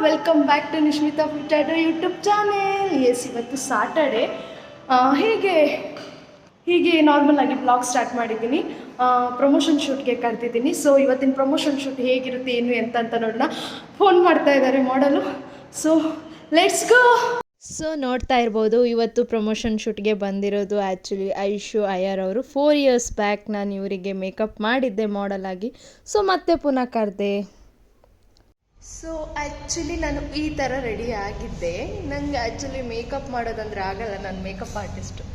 Welcome back to Nishmita ಪುಟ್ಟಾಡೋ YouTube channel. Yes, ಇವತ್ತು Saturday. ಹೀಗೆ ನಾರ್ಮಲ್ ಆಗಿ ಬ್ಲಾಗ್ ಸ್ಟಾರ್ಟ್ ಮಾಡಿದ್ದೀನಿ. ಪ್ರಮೋಷನ್ ಶೂಟ್ಗೆ ಕರೆದಿದ್ದೀನಿ. ಸೊ ಇವತ್ತಿನ ಪ್ರಮೋಷನ್ ಶೂಟ್ ಹೇಗಿರುತ್ತೆ ಏನು ಅಂತ ನೋಡೋಣ. ಫೋನ್ ಮಾಡ್ತಾ ಇದ್ದಾರೆ ಮಾಡಲು. So let's go. ಸೊ ನೋಡ್ತಾ ಇರ್ಬೋದು, ಇವತ್ತು ಪ್ರಮೋಷನ್ ಶೂಟ್ಗೆ ಬಂದಿರೋದು ಆ್ಯಕ್ಚುಲಿ ಐಶು ಅಯ್ಯರ್ ಅವರು. 4 years ಬ್ಯಾಕ್ ನಾನು ಇವರಿಗೆ ಮೇಕಪ್ ಮಾಡಿದ್ದೆ ಮಾಡೆಲ್ ಆಗಿ. ಸೊ ಮತ್ತೆ ಪುನಃ ಕರೆದೆ. ಸೊ ಆ್ಯಕ್ಚುಲಿ ನಾನು ಈ ಥರ ರೆಡಿ ಆಗಿದ್ದೆ. ನನಗೆ ಆ್ಯಕ್ಚುಲಿ ಮೇಕಪ್ ಮಾಡೋದಂದರೆ ಆಗಲ್ಲ. ನಾನು ಮೇಕಪ್ ಆರ್ಟಿಸ್ಟು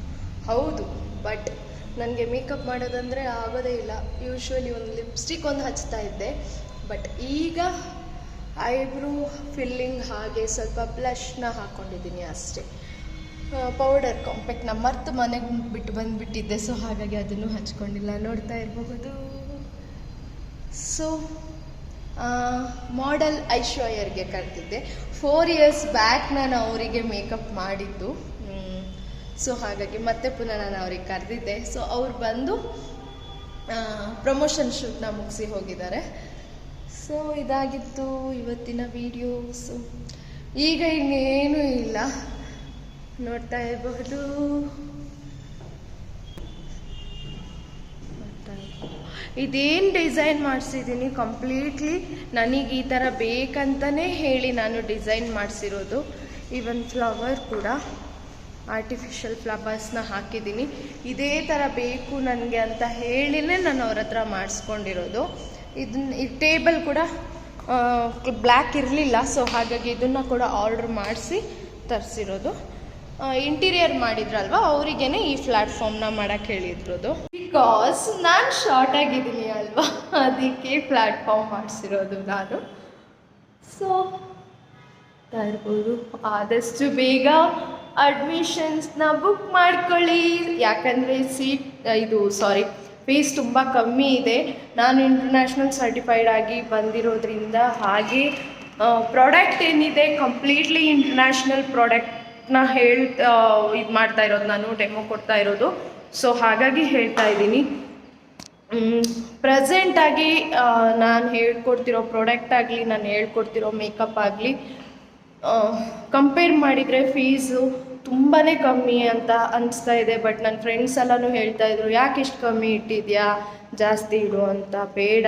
ಹೌದು, ಬಟ್ ನನಗೆ ಮೇಕಪ್ ಮಾಡೋದಂದರೆ ಆಗೋದೇ ಇಲ್ಲ. ಯೂಶ್ವಲಿ ಒಂದು ಲಿಪ್ಸ್ಟಿಕ್ ಒಂದು ಹಚ್ತಾ ಇದ್ದೆ, ಬಟ್ ಈಗ ಐಬ್ರೂ ಫಿಲ್ಲಿಂಗ್ ಹಾಗೆ ಸ್ವಲ್ಪ ಬ್ಲಷ್ನ ಹಾಕ್ಕೊಂಡಿದ್ದೀನಿ ಅಷ್ಟೇ. ಪೌಡರ್ ಕಾಂಪ್ಯಾಕ್ಟ್ನ ಮರ್ತು ಮನೆಗೆ ಬಿಟ್ಟು ಬಂದುಬಿಟ್ಟಿದ್ದೆ. ಸೊ ಹಾಗಾಗಿ ಅದನ್ನು ಹಚ್ಕೊಂಡಿಲ್ಲ, ನೋಡ್ತಾ ಇರಬಹುದು. ಸೊ ಮಾಡೆಲ್ ಐಶು ಅಯ್ಯರ್ಗೆ ಕರೆದಿದ್ದೆ. 4 years ಬ್ಯಾಕ್ ನಾನು ಅವರಿಗೆ ಮೇಕಪ್ ಮಾಡಿದ್ದು. ಸೊ ಹಾಗಾಗಿ ಮತ್ತೆ ಪುನಃ ನಾನು ಅವ್ರಿಗೆ ಕರೆದಿದ್ದೆ. ಸೊ ಅವ್ರು ಬಂದು ಪ್ರಮೋಷನ್ ಶೂಟ್ನ ಮುಗಿಸಿ ಹೋಗಿದ್ದಾರೆ. ಸೊ ಇದಾಗಿತ್ತು ಇವತ್ತಿನ ವಿಡಿಯೋಸು. ಈಗ ಇನ್ನೇನೂ ಇಲ್ಲ, ನೋಡ್ತಾ ಇರಬಹುದು. ಇದೇನು ಡಿಸೈನ್ ಮಾಡಿಸಿದ್ದೀನಿ ಕಂಪ್ಲೀಟ್ಲಿ ನನಗೆ ಈ ಥರ ಬೇಕಂತಲೇ ಹೇಳಿ ನಾನು ಡಿಸೈನ್ ಮಾಡಿಸಿರೋದು. ಈವನ್ ಫ್ಲವರ್ ಕೂಡ ಆರ್ಟಿಫಿಷಿಯಲ್ ಫ್ಲವರ್ಸ್ನ ಹಾಕಿದ್ದೀನಿ. ಇದೇ ಥರ ಬೇಕು ನನಗೆ ಅಂತ ಹೇಳಿನೇ ನಾನು ಅವ್ರ ಹತ್ರ ಮಾಡಿಸ್ಕೊಂಡಿರೋದು. ಈ ಟೇಬಲ್ ಕೂಡ ಬ್ಲ್ಯಾಕ್ ಇರಲಿಲ್ಲ. ಸೊ ಹಾಗಾಗಿ ಇದನ್ನು ಕೂಡ ಆರ್ಡ್ರ್ ಮಾಡಿಸಿ ತರಿಸಿರೋದು. ಇಂಟೀರಿಯರ್ ಮಾಡಿದ್ರಲ್ವ, ಅವರಿಗೇನೆ ಈ ಪ್ಲ್ಯಾಟ್ಫಾರ್ಮ್ನ ಮಾಡೋಕ್ಕೆ ಹೇಳಿರೋದು. ಬಿಕಾಸ್ ನಾನು ಶಾರ್ಟ್ ಆಗಿದ್ದೀನಿ ಅಲ್ವಾ, ಅದಕ್ಕೆ ಪ್ಲ್ಯಾಟ್ಫಾರ್ಮ್ ಮಾಡಿಸಿರೋದು ನಾನು. ಸೊ ತರ್ಬೋದು. ಆದಷ್ಟು ಬೇಗ ಅಡ್ಮಿಷನ್ಸ್ನ ಬುಕ್ ಮಾಡ್ಕೊಳ್ಳಿ. ಯಾಕಂದರೆ ಫೀಸ್ ತುಂಬ ಕಮ್ಮಿ ಇದೆ. ನಾನು ಇಂಟರ್ನ್ಯಾಷನಲ್ ಸರ್ಟಿಫೈಡ್ ಆಗಿ ಬಂದಿರೋದ್ರಿಂದ, ಹಾಗೆ ಪ್ರಾಡಕ್ಟ್ ಏನಿದೆ ಕಂಪ್ಲೀಟ್ಲಿ ಇಂಟರ್ನ್ಯಾಷನಲ್ ಪ್ರಾಡಕ್ಟ್ನ ಇದು ಮಾಡ್ತಾ ಇರೋದು, ನಾನು ಡೆಮೋ ಕೊಡ್ತಾ ಇರೋದು. ಸೊ ಹಾಗಾಗಿ ಹೇಳ್ತಾ ಇದ್ದೀನಿ. ಪ್ರೆಸೆಂಟಾಗಿ ನಾನು ಹೇಳ್ಕೊಡ್ತಿರೋ ಪ್ರಾಡಕ್ಟ್ ಆಗಲಿ, ನಾನು ಹೇಳ್ಕೊಡ್ತಿರೋ ಮೇಕಪ್ ಆಗಲಿ ಕಂಪೇರ್ ಮಾಡಿದರೆ ಫೀಸು ತುಂಬಾ ಕಮ್ಮಿ ಅಂತ ಅನಿಸ್ತಾ ಇದೆ. ಬಟ್ ನನ್ನ ಫ್ರೆಂಡ್ಸ್ ಎಲ್ಲನೂ ಹೇಳ್ತಾಯಿದ್ರು, ಯಾಕೆ ಇಷ್ಟು ಕಮ್ಮಿ ಇಟ್ಟಿದ್ಯಾ, ಜಾಸ್ತಿ ಇಡು ಅಂತ. ಬೇಡ,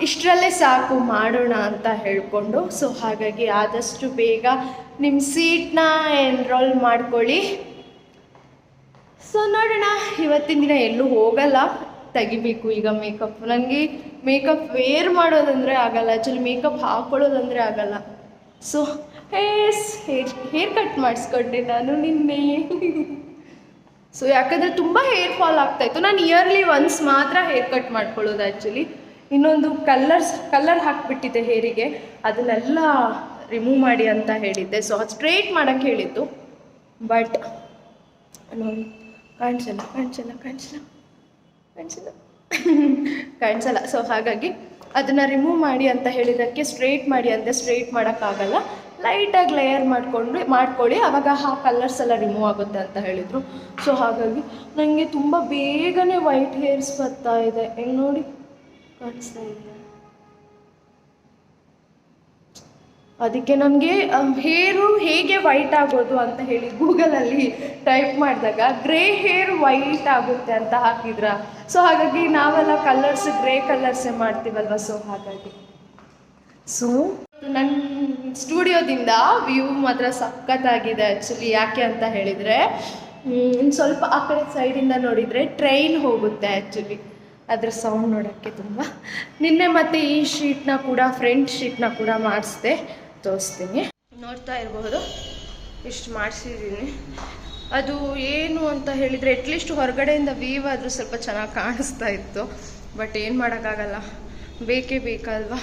ಇಷ್ಟರಲ್ಲೇ ಸಾಕು, ಮಾಡೋಣ ಅಂತ ಹೇಳ್ಕೊಂಡು. ಸೊ ಹಾಗಾಗಿ ಆದಷ್ಟು ಬೇಗ ನಿಮ್ಮ ಸೀಟ್ನ ಎನ್ರೋಲ್ ಮಾಡ್ಕೊಳ್ಳಿ. ಸೊ ನೋಡೋಣ. ಇವತ್ತಿನ ದಿನ ಎಲ್ಲೂ ಹೋಗಲ್ಲ, ತೆಗಿಬೇಕು ಈಗ ಮೇಕಪ್. ನನಗೆ ಮೇಕಪ್ ವೇರ್ ಮಾಡೋದಂದರೆ ಆಗಲ್ಲ, ಆ್ಯಕ್ಚುಲಿ ಮೇಕಪ್ ಹಾಕ್ಕೊಳ್ಳೋದಂದರೆ ಆಗಲ್ಲ. ಸೊ ಹೇರ್ ಕಟ್ ಮಾಡಿಸ್ಕೊಂಡೆ ನಾನು ನಿನ್ನೆ. ಸೊ ಯಾಕಂದರೆ ತುಂಬ ಹೇರ್ ಫಾಲ್ ಆಗ್ತಾಯಿತ್ತು. ನಾನು ಇಯರ್ಲಿ ಒನ್ಸ್ ಮಾತ್ರ ಹೇರ್ ಕಟ್ ಮಾಡ್ಕೊಳ್ಳೋದು. ಆ್ಯಕ್ಚುಲಿ ಇನ್ನೊಂದು ಕಲರ್ ಹಾಕಿಬಿಟ್ಟಿದ್ದೆ ಹೇರಿಗೆ, ಅದನ್ನೆಲ್ಲ ರಿಮೂವ್ ಮಾಡಿ ಅಂತ ಹೇಳಿದ್ದೆ. ಸೊ ಅದು ಸ್ಟ್ರೇಟ್ ಮಾಡೋಕ್ಕೆ ಹೇಳಿದ್ದು, ಬಟ್ ನೋಡಿ ಕಾಣಿಸಲ್ಲ. ಸೊ ಹಾಗಾಗಿ ಅದನ್ನು ರಿಮೂವ್ ಮಾಡಿ ಅಂತ ಹೇಳಿದ್ದಕ್ಕೆ ಸ್ಟ್ರೇಟ್ ಮಾಡಿ ಅಂತೆ. ಸ್ಟ್ರೇಟ್ ಮಾಡೋಕ್ಕಾಗಲ್ಲ, ಲೈಟಾಗಿ ಲೇಯರ್ ಮಾಡ್ಕೊಳ್ಳಿ, ಆವಾಗ ಆ ಕಲರ್ಸ್ ಎಲ್ಲ ರಿಮೂವ್ ಆಗುತ್ತೆ ಅಂತ ಹೇಳಿದರು. ಸೊ ಹಾಗಾಗಿ ನನಗೆ ತುಂಬ ಬೇಗನೆ ವೈಟ್ ಹೇರ್ಸ್ ಬರ್ತಾ ಇದೆ. ಹೆಂಗೆ ನೋಡಿ ಕಾಣಿಸ್ತಾ ಇದೆ. ಅದಕ್ಕೆ ನನಗೆ ಹೇರು ಹೇಗೆ ವೈಟ್ ಆಗೋದು ಅಂತ ಹೇಳಿ ಗೂಗಲಲ್ಲಿ ಟೈಪ್ ಮಾಡಿದಾಗ ಗ್ರೇ ಹೇರ್ ವೈಟ್ ಆಗುತ್ತೆ ಅಂತ ಹಾಕಿದ್ರ. ಸೊ ಹಾಗಾಗಿ ನಾವೆಲ್ಲ ಗ್ರೇ ಕಲರ್ಸೇ ಮಾಡ್ತೀವಲ್ವ. ಸೊ ಹಾಗಾಗಿ ನನ್ನ ಸ್ಟುಡಿಯೋದಿಂದ ವ್ಯೂ ಮಾತ್ರ ಸಖತ್ತಾಗಿದೆ ಆ್ಯಕ್ಚುಲಿ. ಯಾಕೆ ಅಂತ ಹೇಳಿದರೆ, ಸ್ವಲ್ಪ ಆ ಕಡೆ ಸೈಡಿಂದ ನೋಡಿದರೆ ಟ್ರೈನ್ ಹೋಗುತ್ತೆ ಆ್ಯಕ್ಚುಲಿ. ಅದರ ಸೌಂಡ್ ನೋಡೋಕ್ಕೆ ತುಂಬ. ನಿನ್ನೆ ಮತ್ತು ಈ ಶೀಟ್ನ ಕೂಡ, ಫ್ರಂಟ್ ಶೀಟ್ನ ಕೂಡ ಮಾಡಿಸ್ದೆ, ತೋರಿಸ್ತೀನಿ. ನೋಡ್ತಾ ಇರಬಹುದು, ಇಷ್ಟು ಮಾಡಿಸಿದ್ದೀನಿ. ಅದು ಏನು ಅಂತ ಹೇಳಿದರೆ, ಅಟ್ಲೀಸ್ಟ್ ಹೊರಗಡೆಯಿಂದ ವೀವ್ ಆದರೂ ಸ್ವಲ್ಪ ಚೆನ್ನಾಗಿ ಕಾಣಿಸ್ತಾ ಇತ್ತು. ಬಟ್ ಏನು ಮಾಡೋಕ್ಕಾಗಲ್ಲ, ಬೇಕೇ ಬೇಕಲ್ವಾ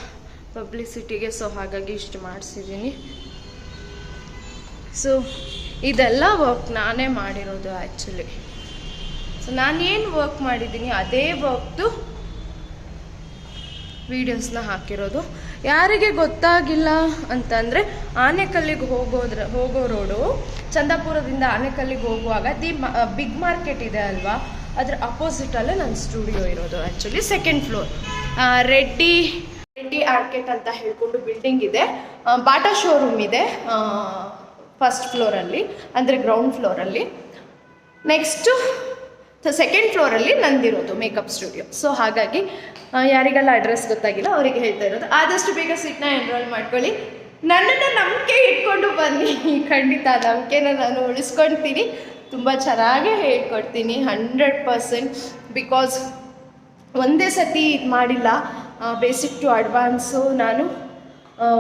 ಪಬ್ಲಿಸಿಟಿಗೆ. ಸೊ ಹಾಗಾಗಿ ಇಷ್ಟು ಮಾಡಿಸಿದ್ದೀನಿ. ಸೊ ಇದೆಲ್ಲ ವರ್ಕ್ ನಾನೇ ಮಾಡಿರೋದು ಆ್ಯಕ್ಚುಲಿ. ಸೊ ನಾನೇನು ವರ್ಕ್ ಮಾಡಿದ್ದೀನಿ ಅದೇ ವರ್ಕ್ದು ವೀಡಿಯೋಸ್ನ ಹಾಕಿರೋದು. ಯಾರಿಗೆ ಗೊತ್ತಾಗಿಲ್ಲ ಅಂತಂದರೆ, ಆನೆಕಲ್ಲಿಗೆ ಹೋಗೋ ರೋಡು, ಚಂದಾಪುರದಿಂದ ಆನೆಕಲ್ಲಿಗೆ ಹೋಗುವಾಗ ಬಿಗ್ ಮಾರ್ಕೆಟ್ ಇದೆ ಅಲ್ವಾ, ಅದರ ಅಪೋಸಿಟಲ್ಲೇ ನನ್ನ ಸ್ಟುಡಿಯೋ ಇರೋದು ಆ್ಯಕ್ಚುಲಿ. 2nd floor. ರೆಡ್ಡಿ ಟಿ ಆರ್ಕೆಟ್ ಅಂತ ಹೇಳ್ಕೊಂಡು ಬಿಲ್ಡಿಂಗ್ ಇದೆ. ಬಾಟಾ ಶೋರೂಮ್ ಇದೆ ಫಸ್ಟ್ ಫ್ಲೋರಲ್ಲಿ, ಅಂದರೆ ಗ್ರೌಂಡ್ ಫ್ಲೋರಲ್ಲಿ. ನೆಕ್ಸ್ಟು ಸೆಕೆಂಡ್ ಫ್ಲೋರಲ್ಲಿ ನಂದಿರೋದು ಮೇಕಪ್ ಸ್ಟುಡಿಯೋ. ಸೊ ಹಾಗಾಗಿ ಯಾರಿಗೆಲ್ಲ ಅಡ್ರೆಸ್ ಗೊತ್ತಾಗಿಲ್ಲ ಅವರಿಗೆ ಹೇಳ್ತಾ ಇರೋದು, ಆದಷ್ಟು ಬೇಗ ಸೀಟ್ನ ಎನ್ರೋಲ್ ಮಾಡ್ಕೊಳ್ಳಿ. ನನ್ನನ್ನು ನಂಬಿಕೆ ಇಟ್ಕೊಂಡು ಬನ್ನಿ, ಖಂಡಿತ ನಂಬಿಕೆನ ನಾನು ಉಳಿಸ್ಕೊಳ್ತೀನಿ. ತುಂಬ ಚೆನ್ನಾಗೇ ಹೇಳ್ಕೊಡ್ತೀನಿ 100%. ಬಿಕಾಸ್ ಒಂದೇ ಸತಿ ಇದು ಮಾಡಿಲ್ಲ, ಬೇಸಿಕ್ ಟು ಅಡ್ವಾನ್ಸು ನಾನು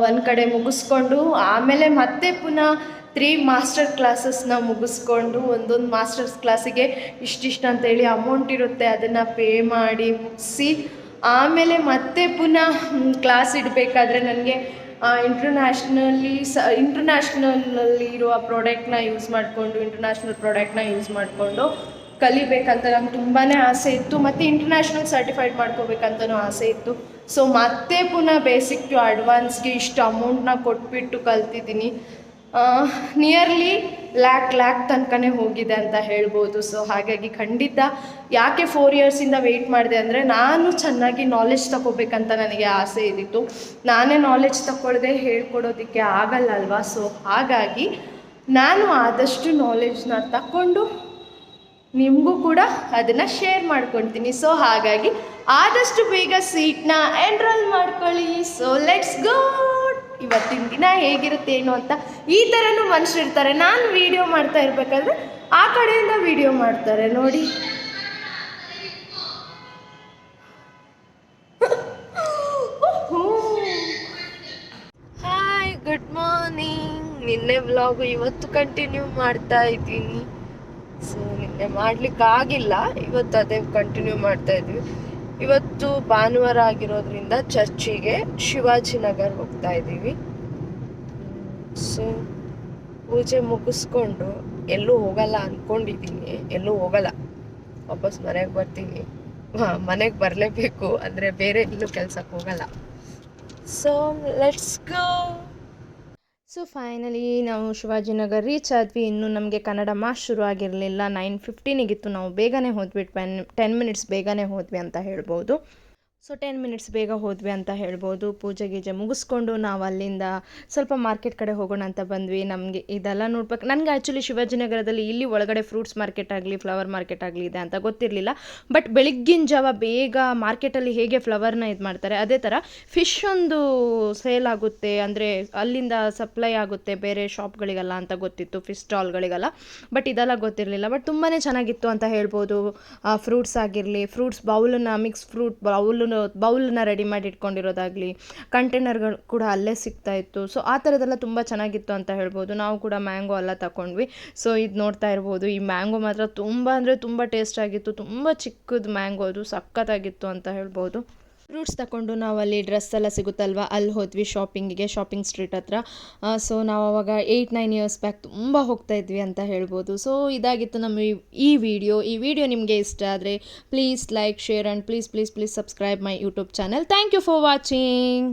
ಒಂದು ಕಡೆ ಮುಗಿಸ್ಕೊಂಡು ಆಮೇಲೆ ಮತ್ತೆ ಪುನಃ 3 ಮಾಸ್ಟರ್ ಕ್ಲಾಸಸ್ನ ಮುಗಿಸ್ಕೊಂಡು ಒಂದೊಂದು ಮಾಸ್ಟರ್ಸ್ ಕ್ಲಾಸಿಗೆ ಇಷ್ಟಿಷ್ಟು ಅಂತೇಳಿ ಅಮೌಂಟ್ ಇರುತ್ತೆ, ಅದನ್ನು ಪೇ ಮಾಡಿ ಮುಗಿಸಿ ಆಮೇಲೆ ಮತ್ತೆ ಪುನಃ ಕ್ಲಾಸ್ ಇಡಬೇಕಾದ್ರೆ ನನಗೆ ಇಂಟರ್ನ್ಯಾಷನಲ್ಲಿ ಇರುವ ಪ್ರಾಡಕ್ಟ್ನ ಯೂಸ್ ಮಾಡಿಕೊಂಡು ಇಂಟರ್ನ್ಯಾಷನಲ್ ಪ್ರಾಡಕ್ಟ್ನ ಯೂಸ್ ಮಾಡಿಕೊಂಡು ಕಲಿಬೇಕಂತ ನಂಗೆ ತುಂಬಾ ಆಸೆ ಇತ್ತು, ಮತ್ತು ಇಂಟರ್ನ್ಯಾಷನಲ್ ಸರ್ಟಿಫೈಡ್ ಮಾಡ್ಕೋಬೇಕಂತನೂ ಆಸೆ ಇತ್ತು. ಸೊ ಮತ್ತೆ ಪುನಃ ಬೇಸಿಕ್ ಟು ಅಡ್ವಾನ್ಸ್ಗೆ ಇಷ್ಟು ಅಮೌಂಟ್ನ ಕೊಟ್ಬಿಟ್ಟು ಕಲ್ತಿದ್ದೀನಿ. ನಿಯರ್ಲಿ ಲ್ಯಾಕ್ ತನಕನೇ ಹೋಗಿದೆ ಅಂತ ಹೇಳ್ಬೋದು. ಸೊ ಹಾಗಾಗಿ ಖಂಡಿತ ಯಾಕೆ 4 ಇಯರ್ಸಿಂದ ವೆಯ್ಟ್ ಮಾಡಿದೆ ಅಂದರೆ, ನಾನು ಚೆನ್ನಾಗಿ ನಾಲೆಜ್ ತಗೋಬೇಕಂತ ನನಗೆ ಆಸೆ ಇದ್ದಿತ್ತು. ನಾನೇ ನಾಲೆಜ್ ತಗೊಳ್ಳದೆ ಹೇಳ್ಕೊಡೋದಕ್ಕೆ ಆಗಲ್ಲ ಅಲ್ವಾ. ಸೊ ಹಾಗಾಗಿ ನಾನು ಆದಷ್ಟು ನಾಲೆಜ್ನ ತಗೊಂಡು ನಿಮಗೂ ಕೂಡ ಅದನ್ನು ಶೇರ್ ಮಾಡ್ಕೊಳ್ತೀನಿ. ಸೊ ಹಾಗಾಗಿ ಆದಷ್ಟು ಬೇಗ ಸೀಟ್ನ ಎನ್ರೋಲ್ ಮಾಡ್ಕೊಳ್ಳಿ. So let's go. ಇವತ್ತಿನ ದಿನ ಹೇಗಿರುತ್ತೆ ಏನು ಅಂತ ಈ ಥರನೂ ಮನುಷ್ಯರಿರ್ತಾರೆ. ನಾನು ವಿಡಿಯೋ ಮಾಡ್ತಾ ಇರಬೇಕಾದ್ರೆ ಆ ಕಡೆಯಿಂದ ವಿಡಿಯೋ ಮಾಡ್ತಾರೆ ನೋಡಿ. Hi, good morning. ನಿನ್ನೆ ವ್ಲಾಗು ಇವತ್ತು ಕಂಟಿನ್ಯೂ ಮಾಡ್ತಾ ಇದ್ದೀನಿ. ಸೊ ನಿನ್ನೆ ಮಾಡಲಿಕ್ಕಾಗಿಲ್ಲ, ಇವತ್ತು ಅದೇ ಕಂಟಿನ್ಯೂ ಮಾಡ್ತಾ ಇದ್ವಿ. ಇವತ್ತು ಭಾನುವಾರ ಆಗಿರೋದ್ರಿಂದ ಚರ್ಚಿಗೆ ಶಿವಾಜಿನಗರ್ ಹೋಗ್ತಾ ಇದ್ದೀವಿ. ಸೊ ಪೂಜೆ ಮುಗಿಸ್ಕೊಂಡು ಎಲ್ಲೂ ಹೋಗಲ್ಲ ಅಂದ್ಕೊಂಡಿದ್ದೀನಿ, ಎಲ್ಲೂ ಹೋಗಲ್ಲ, ವಾಪಸ್ ಮನೆಗೆ ಬರ್ತೀನಿ. ಮನೆಗೆ ಬರಲೇಬೇಕು, ಅಂದರೆ ಬೇರೆ ಎಲ್ಲೂ ಕೆಲ್ಸಕ್ಕೆ ಹೋಗಲ್ಲ. So let's go. So finally ನಾವು ಶಿವಾಜಿನಗರ್ ರೀಚ್ ಆದ್ವಿ. ಇನ್ನೂ ನಮಗೆ ಕನ್ನಡ ಮಾಸ್ ಶುರು ಆಗಿರಲಿಲ್ಲ, 9:15 ನಾವು ಬೇಗನೆ ಹೋದ್ವಿ, 10 ಮಿನಿಟ್ಸ್ ಬೇಗನೆ ಹೋದ್ವಿ ಅಂತ ಹೇಳ್ಬೋದು. ಸೊ 10 ಮಿನಿಟ್ಸ್ ಬೇಗ ಹೋದ್ವಿ ಅಂತ ಹೇಳ್ಬೋದು. ಪೂಜೆ ಗೀಜೆ ಮುಗಿಸ್ಕೊಂಡು ನಾವು ಅಲ್ಲಿಂದ ಸ್ವಲ್ಪ ಮಾರ್ಕೆಟ್ ಕಡೆ ಹೋಗೋಣ ಅಂತ ಬಂದ್ವಿ. ನಮಗೆ ಇದೆಲ್ಲ ನೋಡ್ಬೇಕು. ನನಗೆ ಆ್ಯಕ್ಚುಲಿ ಶಿವಾಜಿನಗರದಲ್ಲಿ ಇಲ್ಲಿ ಒಳಗಡೆ ಫ್ರೂಟ್ಸ್ ಮಾರ್ಕೆಟ್ ಆಗಲಿ ಫ್ಲವರ್ ಮಾರ್ಕೆಟ್ ಆಗಲಿ ಇದೆ ಅಂತ ಗೊತ್ತಿರಲಿಲ್ಲ. ಬಟ್ ಬೆಳಗ್ಗಿನ ಜಾವ ಬೇಗ ಮಾರ್ಕೆಟಲ್ಲಿ ಹೇಗೆ ಫ್ಲವರ್ನ ಇದು ಮಾಡ್ತಾರೆ, ಅದೇ ಥರ ಫಿಶ್ ಒಂದು ಸೇಲ್ ಆಗುತ್ತೆ, ಅಂದರೆ ಅಲ್ಲಿಂದ ಸಪ್ಲೈ ಆಗುತ್ತೆ ಬೇರೆ ಶಾಪ್ಗಳಿಗೆಲ್ಲ ಅಂತ ಗೊತ್ತಿತ್ತು, ಫಿಶ್ ಸ್ಟಾಲ್ಗಳಿಗೆಲ್ಲ. ಬಟ್ ಇದೆಲ್ಲ ಗೊತ್ತಿರಲಿಲ್ಲ. ಬಟ್ ತುಂಬಾ ಚೆನ್ನಾಗಿತ್ತು ಅಂತ ಹೇಳ್ಬೋದು. ಫ್ರೂಟ್ಸ್ ಆಗಿರಲಿ, ಫ್ರೂಟ್ಸ್ ಮಿಕ್ಸ್ ಫ್ರೂಟ್ ಬೌಲನ್ನ ರೆಡಿ ಮಾಡಿ ಇಟ್ಕೊಂಡಿರೋದಾಗಲಿ, ಕಂಟೈನರ್ಗಳು ಕೂಡ ಅಲ್ಲೇ ಸಿಗ್ತಾಯಿತ್ತು. ಸೊ ಆ ಥರದ್ದೆಲ್ಲ ತುಂಬ ಚೆನ್ನಾಗಿತ್ತು ಅಂತ ಹೇಳ್ಬೋದು. ನಾವು ಕೂಡ ಮ್ಯಾಂಗೋ ಎಲ್ಲ ತಗೊಂಡ್ವಿ. ಸೊ ಇದು ನೋಡ್ತಾ ಇರ್ಬೋದು, ಈ ಮ್ಯಾಂಗೋ ಮಾತ್ರ ತುಂಬ ಅಂದರೆ ತುಂಬ ಟೇಸ್ಟ್ ಆಗಿತ್ತು. ತುಂಬ ಚಿಕ್ಕದು ಮ್ಯಾಂಗೋ, ಅದು ಸಖತ್ತಾಗಿತ್ತು ಅಂತ ಹೇಳ್ಬೋದು. ಫ್ರೂಟ್ಸ್ ತಗೊಂಡು ನಾವು ಅಲ್ಲಿ ಡ್ರೆಸ್ ಎಲ್ಲ ಸಿಗುತ್ತಲ್ವ, ಅಲ್ಲಿ ಹೋದ್ವಿ ಶಾಪಿಂಗಿಗೆ, ಶಾಪಿಂಗ್ ಸ್ಟ್ರೀಟ್ ಹತ್ರ. ಸೊ ನಾವು ಅವಾಗ 8-9 ಇಯರ್ಸ್ ಬ್ಯಾಕ್ ತುಂಬ ಹೋಗ್ತಾ ಇದ್ವಿ ಅಂತ ಹೇಳ್ಬೋದು. ಸೊ ಇದಾಗಿತ್ತು ನಮ್ಮ ಈ ವಿಡಿಯೋ ನಿಮಗೆ ಇಷ್ಟ ಆದರೆ please like, share and please subscribe my YouTube channel. Thank you for watching.